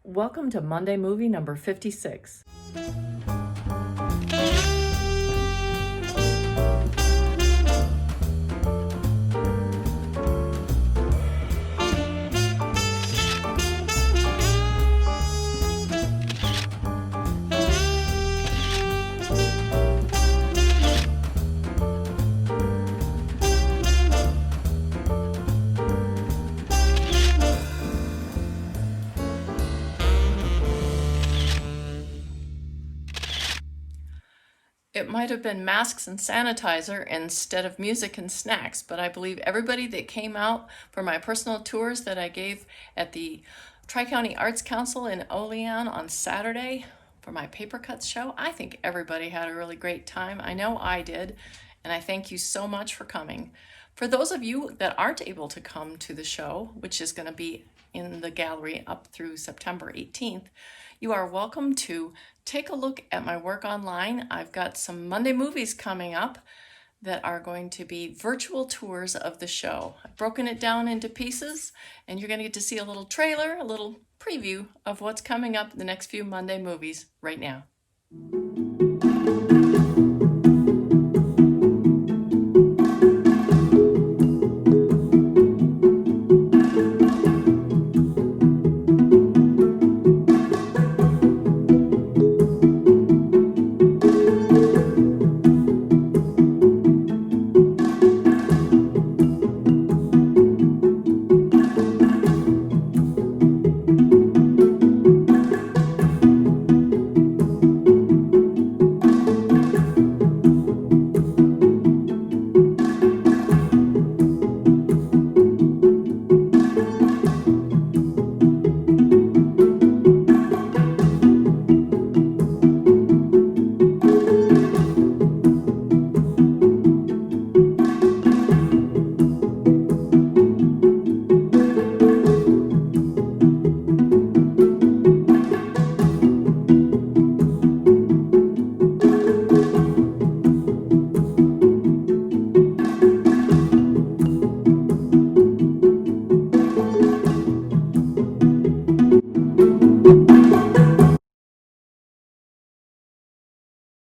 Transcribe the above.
Welcome to Monday Movie number 56. It might have been masks and sanitizer instead of music and snacks, but I believe everybody that came out for my personal tours that I gave at the Tri-County Arts Council in Olean on Saturday for my papercuts show, I think everybody had a really great time. I know I did, and I thank you so much for coming. For those of you that aren't able to come to the show, which is going to be in the gallery up through September 18th, you are welcome to take a look at my work online. I've got some Monday movies coming up that are going to be virtual tours of the show. I've broken it down into pieces, and you're going to get to see a little trailer, a little preview of what's coming up in the next few Monday movies right now.